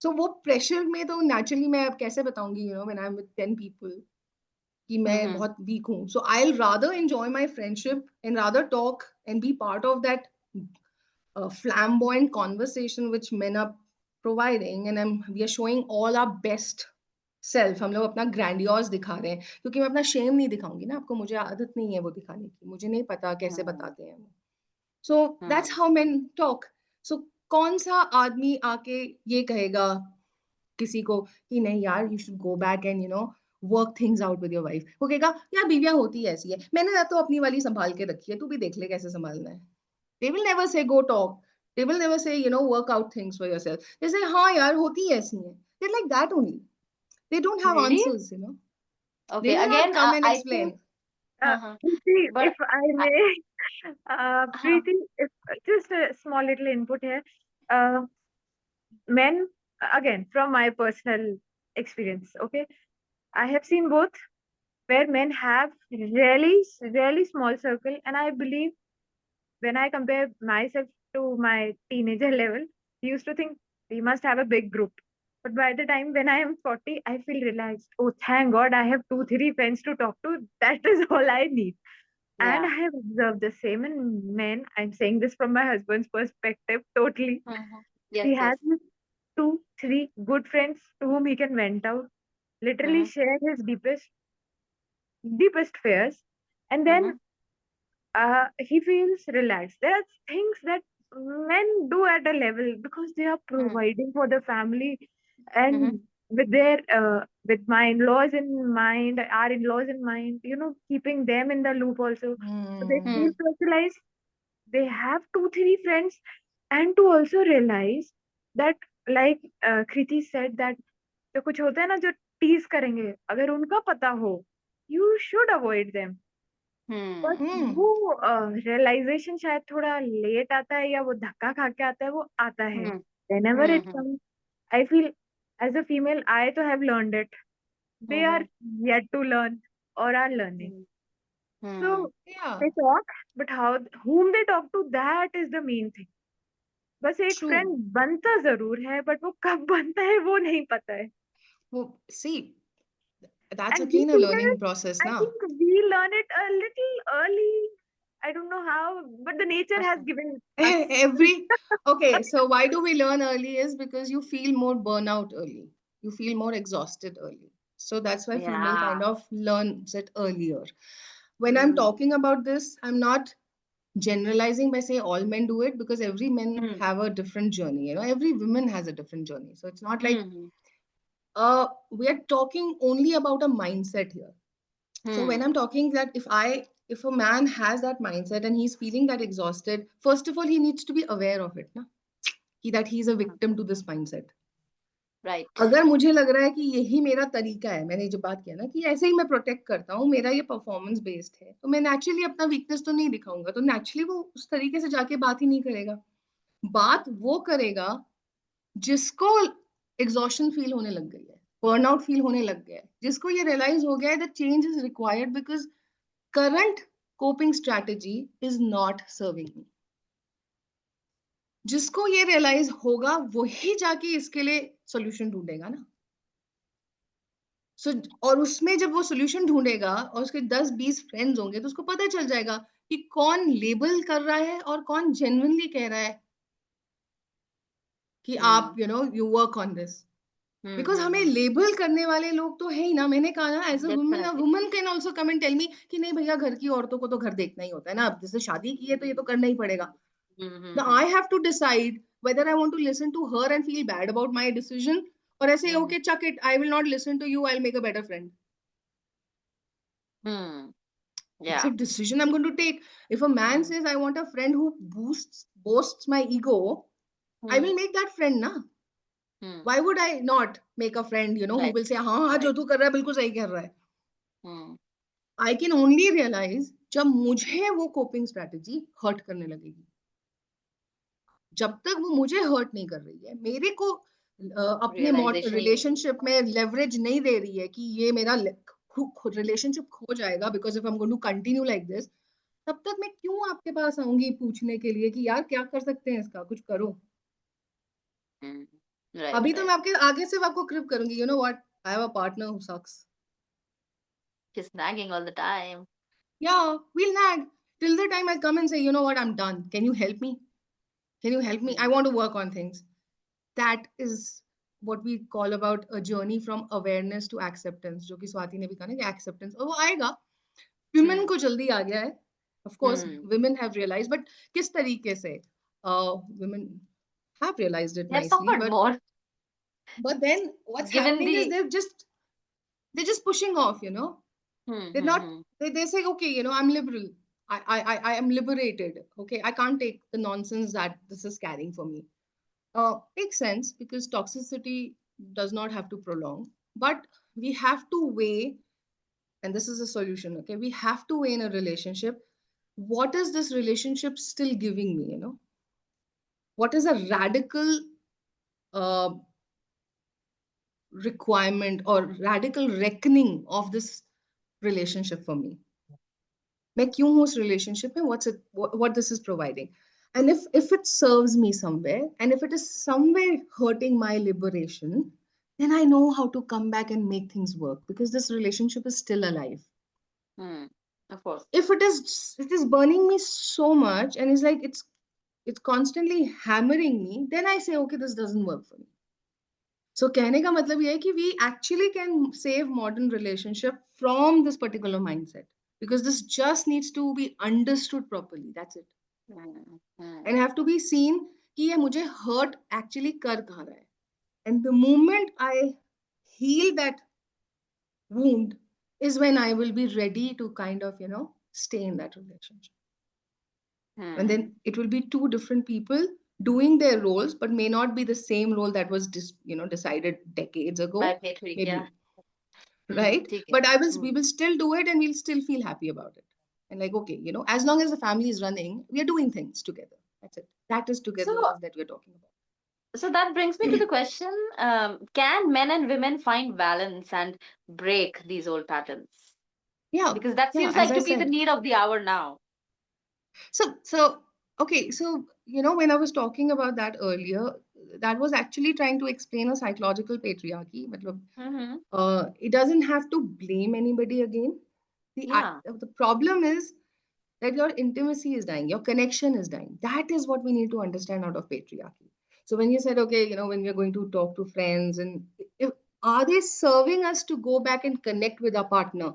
सो वो प्रेशर में तो नेचुरली मैं अब कैसे बताऊंगी when I am with 10 people कि मैं बहुत वीक हूँ. So I will rather enjoy my friendship and rather talk and be part of that flamboyant conversation which men are providing, and we are showing all our best self. हम लोग अपना grandiose दिखा रहे हैं, क्योंकि मैं अपना शेम नहीं दिखाऊंगी ना आपको, मुझे आदत नहीं है वो दिखाने की, मुझे नहीं पता कैसे बताते हैं वो. So that's how men talk. So कौन सा आदमी आके ये कहेगा किसी को कि नहीं यार, you should go back and work things out with your wife? वो कहेगा यार बीवियां होती ऐसी है, मैंने तो अपनी वाली संभाल के रखी है, तू भी देख ले कैसे संभालना है. They will never say go talk. They will never say work out things for yourself. They say हाँ यार होती ऐसी है. They're like that only. They don't have Really? answers. They Okay, will not again, come and I think, explain. Preeti, but if I I, may, uh, Preeti, if just a small little input here. Uh, Men, again, from my personal experience, okay, I have seen both where men have really, really small circle, and I believe when I compare myself to my teenager level, I used to think we must have a big group. But by the time when I am 40, I feel relaxed. Oh, thank God, I have two, three friends to talk to. That is all I need. And yeah. I have observed the same in men. I'm saying this from my husband's perspective totally. Yes, He yes. has his two, three good friends to whom he can vent out, literally Mm-hmm. share his deepest fears, and Mm-hmm. then he feels relaxed. There are things that men do at a level because they are providing for the family, Mm-hmm. and with their with my in-laws in mind, our in-laws in mind, keeping them in the loop also. So they feel Hmm. socialized. They have two, three friends, and to also realize that, like Kriti said, that जो कुछ होता है ना जो tease करेंगे, अगर उनका पता हो, you should avoid them. But Hmm. वो रियलाइजेशन शायद थोड़ा लेट आता है, या वो धक्का खा के आता है, वो आता है. Hmm. Whenever it Hmm. comes, I feel as a female, I to have learned it. They are Hmm. yet to learn or are learning. Hmm. So Yeah, they talk, but how whom they talk to, that is the main thing. बस एक true. Friend बनता जरूर है, but वो कब बनता है वो नहीं पता है. Well, see, that's And we again a learning females, process I now. think we learn it a little early. I don't know how, but the nature has Okay. given us. Every okay, so why do we learn early is because you feel more burnout early. You feel more exhausted early. So that's why female Yeah. kind of learns it earlier. When I'm Hmm. talking about this, I'm not generalizing by saying all men do it, because every men Hmm. have a different journey. Every woman has a different journey. So it's not like Hmm. we are talking only about a mindset here. So when Hmm. I'm talking that if a man has that mindset and he's feeling that exhausted, first of all he needs to be aware of it, na? That he's a victim to this mindset. Right. अगर मुझे लग रहा है कि यही मेरा तरीका है, मैंने जो बात किया ना कि ऐसे ही मैं प्रोटेक्ट करता हूँ, मेरा ये परफॉर्मेंस बेस्ड है, तो मैं नेचुरली अपना वीकनेस तो नहीं दिखाऊंगा, तो नेचुरली वो उस तरीके से जाके बात ही नहीं करेगा। बात वो करेगा जिसको एग्जॉशन फील होने लग गई है, बर्नआउट फील होने लग गया है, जिसको ये रियलाइज हो गया है that change is required because current coping strategy is not serving me. जिसको ये रियलाइज होगा वही जाके इसके लिए सोल्यूशन ढूंढेगा ना। और उसमें जब वो सोल्यूशन ढूंढेगा और उसके 10-20 फ्रेंड्स होंगे, तो उसको पता चल जाएगा कि कौन लेबल कर रहा है और कौन जेन्युइनली कह रहा है कि आप you work on this. Because हमें लेबल करने वाले लोग तो है ही ना। मैंने कहा ना, as a woman, a woman can also come and tell me कि नहीं भैया, घर की औरतों को तो घर देखना ही होता है ना, अब जैसे शादी की है तो ये तो करना ही पड़ेगा। Now I have to decide whether I want to listen to her and feel bad about my decision, or I say, okay, chuck it, I will not listen to you, I'll make a better friend. It's Yeah. a decision I'm going to take. If a man says I want a friend who boasts my ego, I will make that friend, na. Why would I not make a friend, who Right. will say, हाँ जो तू कर रहा है बिल्कुल सही कर रहा है. I can only realize जब मुझे वो coping strategy hurt करने लगेगी. जब तक वो मुझे हर्ट नहीं कर रही है, मेरे को अपने रिलेशनशिप में लेवरेज नहीं दे रही है कि ये मेरा रिलेशनशिप खो जाएगा because if I am going to continue like this, तब तक मैं क्यों आपके पास आऊंगी पूछने के लिए कि यार क्या कर सकते हैं इसका, कुछ करो। अभी तो मैं आपके आगे से आपको क्रिप करूंगी, you know what, I have a partner who sucks, Just nagging all the time. yeah, we'll nag till the time I come and say, you know what, I'm done, can you help me, can you help me, I want to work on things. That is what we call about a journey from awareness to acceptance, जो कि स्वाति ने भी कहा ना कि acceptance, और वो आएगा। women को जल्दी आ गया है, of course women have realized, but किस तरीके से women have realized it They've nicely, suffered more. but then what's Given happening is the they're just pushing off, they're not, they say, okay, I'm liberal, I am liberated, okay, I can't take the nonsense that this is carrying for me. Makes sense because toxicity does not have to prolong, but we have to weigh, and this is a solution, okay? We have to weigh in a relationship. What is this relationship still giving me, What is a radical uh, requirement or radical reckoning of this relationship for me? मैं क्यों हूँ उस relationship में? What this is providing? And if it serves me somewhere, and if it is somewhere hurting my liberation, then I know how to come back and make things work because this relationship is still alive. Of course. If it is burning me so much and it's constantly hammering me, then I say, okay, this doesn't work for me. So कहने का मतलब ये है कि we actually can save modern relationship from this particular mindset, because this just needs to be understood properly. That's it. And have to be seen कि ये मुझे hurt actually कर कहाँ रहा है. And the moment I heal that wound is when I will be ready to kind of, stay in that relationship. And then it will be two different people doing their roles, but may not be the same role that was decided decades ago. By Patrick, maybe. yeah. Right? But we will still do it and we'll still feel happy about it. And like, okay, as long as the family is running, we are doing things together. That's it. That is togetherness that we're talking about. So that brings me to the question, can men and women find balance and break these old patterns? Yeah. Because that yeah, seems like as to I be the said. need of the hour now. So okay, so when I was talking about that earlier, that was actually trying to explain a psychological patriarchy. Matlab, it doesn't have to blame anybody again. The problem is that your intimacy is dying, your connection is dying. That is what we need to understand out of patriarchy. So when you said, okay, when we are going to talk to friends, and if, are they serving us to go back and connect with our partner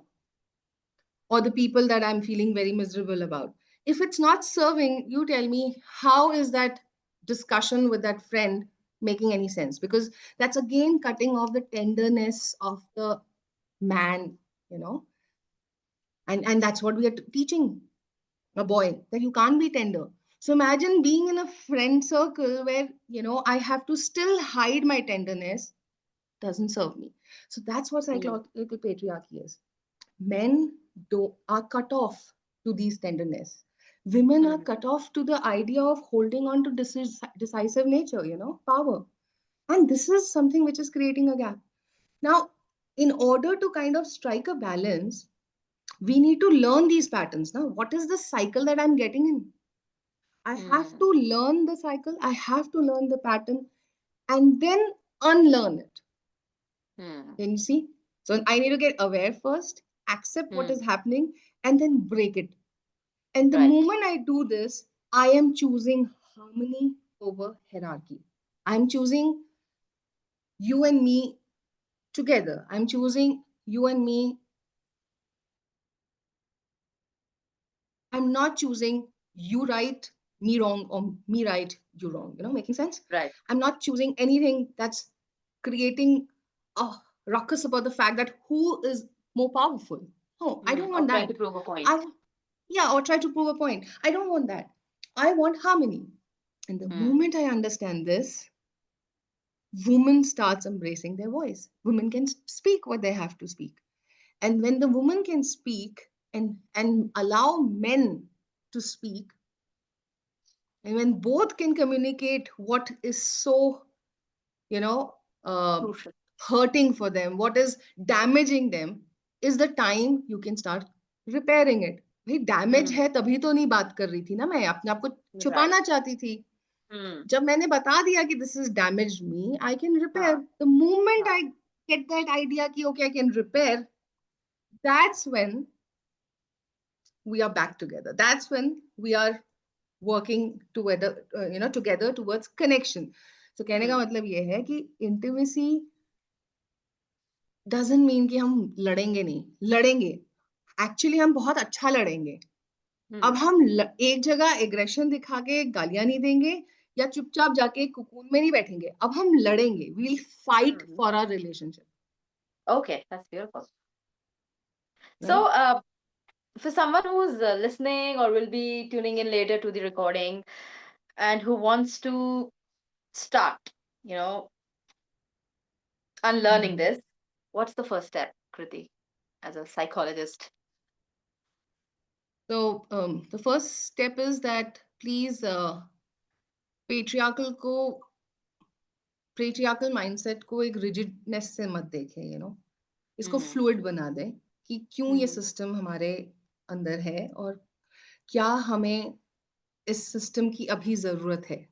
or the people that I'm feeling very miserable about? If it's not serving, you tell me, how is that discussion with that friend making any sense? Because that's again cutting off the tenderness of the man, and that's what we are teaching a boy, that you can't be tender. So imagine being in a friend circle where I have to still hide my tenderness doesn't serve me. So that's what Mm. psychological patriarchy is. Men are cut off to these tenderness. Women are Mm. cut off to the idea of holding on to decisive nature, power. And this is something which is creating a gap. Now, in order to kind of strike a balance, we need to learn these patterns. Now, what is the cycle that I'm getting in? I have Mm. to learn the cycle, I have to learn the pattern, and then unlearn it. Mm. Can you see? So I need to get aware first, accept what is Mm. happening, and then break it. And the Right. moment I do this, I am choosing harmony over hierarchy. I'm choosing you and me together. I'm choosing you and me. I'm not choosing you right, me wrong, or me right, you wrong. Making sense? Right. I'm not choosing anything that's creating a ruckus about the fact that who is more powerful. No, I don't Or want trying that. to prove a point. I Yeah, or try to prove a point. I don't want that. I want harmony. And the Mm. moment I understand this, women starts embracing their voice. Women can speak what they have to speak. And when the woman can speak and allow men to speak, and when both can communicate what is so, you know, uh, Crucial. hurting for them, what is damaging them, is the time you can start repairing it. भाई damage Mm. है तभी तो नहीं बात कर रही थी ना, मैं अपने आप को Right. छुपाना चाहती थी. Mm. जब मैंने बता दिया कि this is damaged me, I can repair. हाँ. The moment हाँ. I get that idea कि okay, I can repair, that's when we are back together. That's when we are working together, together towards connection. So कहने का Mm. मतलब ये है कि intimacy doesn't mean कि हम लड़ेंगे नहीं, लड़ेंगे. Actually हम बहुत अच्छा लड़ेंगे. अब Mm. हम एक जगह एग्रेशन दिखा के गालियां नहीं देंगे या चुपचाप जाके कुकून में नहीं बैठेंगे. अब हम लड़ेंगे. We'll fight Mm. for our relationship, Okay, that's beautiful. right? So, for someone who's listening or will be tuning in later to the recording and who wants to start, you know, unlearning Mhm. this, what's the first step, Kriti, as a psychologist? So the first step is that please patriarchal को patriarchal mindset को एक rigidness से मत देखें, इसको Mm-hmm. Fluid बना दें कि क्यों ये Mm-hmm. सिस्टम हमारे अंदर है और क्या हमें इस सिस्टम की अभी जरूरत है.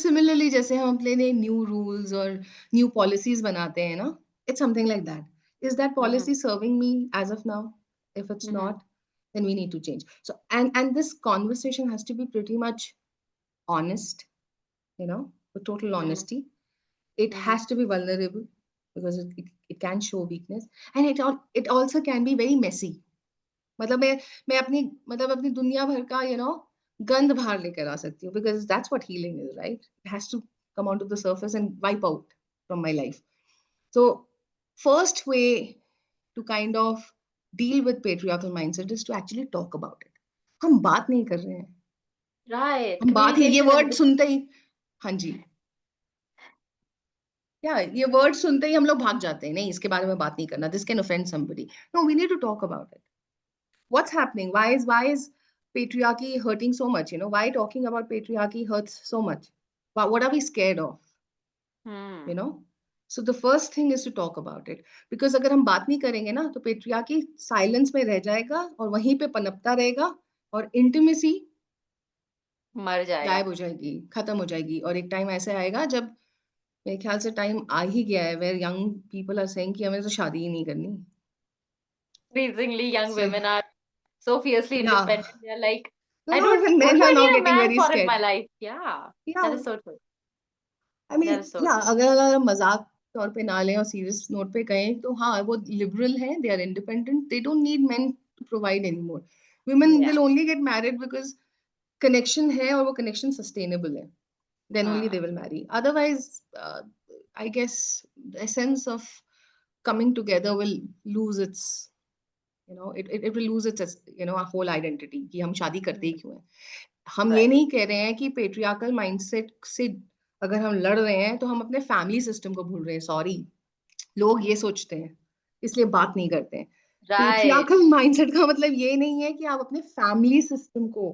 सिमिलरली जैसे हम अपने लिए न्यू रूल्स और न्यू पॉलिसीज बनाते हैं ना, it's something like that. Is that Mm-hmm. Policy serving me as of now? If it's Mm-hmm. not, then we need to change. So and this conversation has to be pretty much honest, with total Mm-hmm. honesty. It Mm-hmm. has to be vulnerable because it can show weakness, and it also can be very messy. मतलब मैं अपनी दुनिया भर का गंद बाहर लेकर आ सकती हूँ, because that's what healing is, right? It has to come onto the surface and wipe out from my life. So first way to kind of deal with patriarchal mindset is to actually talk about it. हम बात नहीं कर रहे हैं. Right. हम बात ही ये Communication word is सुनते ही, हाँ जी, या ये वर्ड सुनते ही हम लोग भाग जाते हैं, नहीं इसके बारे में बात नहीं करना, this can offend somebody. No, we need to talk about it. What's happening? Why is patriarchy hurting so much? Why talking about patriarchy hurts so much? What are we scared of? Hmm. So the first thing is to talk about it, because अगर हम बात नहीं करेंगे ना तो patriarchy silence में रह जाएगा और वहीं पे पनपता रहेगा और intimacy मर जाएगा. गायब हो जाएगी, खत्म हो जाएगी. और एक टाइम ऐसे आएगा जब, मेरे ख्याल से टाइम आ ही गया है, where young people are saying कि हमें तो शादी ही नहीं करनी. Increasingly, young So women are so fiercely yeah, independent. They're like, no, I no, don't even men are really now need a getting man very for in scared. my life. Yeah, that Yeah, is so true. I mean, That is so yeah, true. अगर हम मजाक तौर पे ना लें और serious note पे कहें तो हाँ, वो लिबरल हैं, they are independent, they don't need men to provide anymore. Women Yeah. Will only get married because connection है और वो कनेक्शन सस्टेनेबल है. Then only they will marry. Otherwise, I guess the essence of coming together will lose its, it will lose its, a whole identity कि हम शादी करते ही क्यों हैं. हम ये Right. नहीं कह रहे हैं कि पेट्रियार्कल माइंडसेट से अगर हम लड़ रहे हैं तो हम अपने फैमिली सिस्टम को भूल रहे हैं। सॉरी, लोग ये सोचते हैं, इसलिए बात नहीं करते हैं। Right. पेट्रियार्कल माइंडसेट का मतलब ये नहीं है कि आप अपने फैमिली सिस्टम को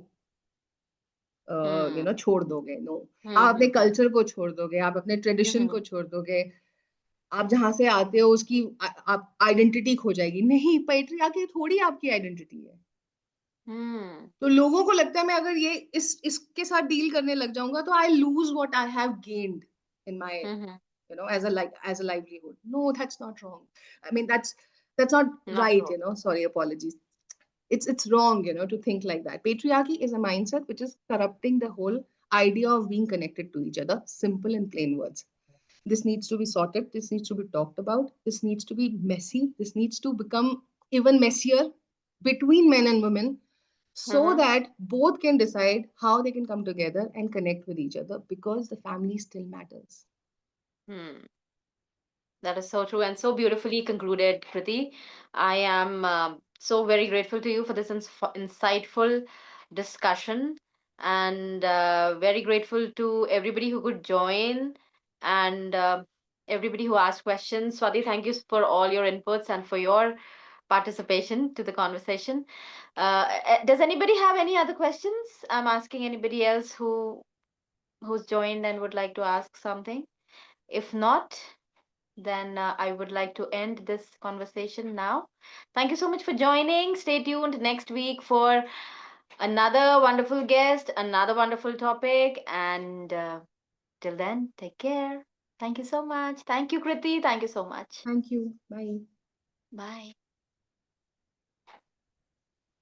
Hmm. छोड़ दोगे। No, Hmm. आप अपने Hmm. Hmm. कल्चर को छोड़ दोगे, आप अपने ट्रेडिशन को Hmm. छोड़ दोगे, आप जहां से आते हो उसकी आप आइडेंटिटी खो जाएगी। नहीं, पेट्रियार्की थोड़ी आपकी आइडेंटिटी है। Hmm. तो लोगों को लगता है मैं अगर ये इसके साथ डील करने लग जाऊंगा तो I lose what I have gained in my Hmm. as a livelihood. No, that's not wrong. I mean, that's not Not right, true. sorry, apologies. It's wrong, to think like that. Patriarchy is a mindset which is corrupting the whole idea of being connected to each other. Simple and plain words. This needs to be sorted. This needs to be talked about. This needs to be messy. This needs to become even messier between men and women, so Hmm. that both can decide how they can come together and connect with each other, because the family still matters. Hmm. That is so true and so beautifully concluded, Kriti. I am so very grateful to you for this insightful discussion, and very grateful to everybody who could join, and everybody who asked questions. Swati, thank you for all your inputs and for your participation to the conversation. Does anybody have any other questions? I'm asking anybody else who's joined and would like to ask something. If not, then I would like to end this conversation now. Thank you so much for joining. Stay tuned next week for another wonderful guest, another wonderful topic, and till then, take care. Thank you so much. Thank you, Kriti. Thank you so much. Thank you. Bye. Bye.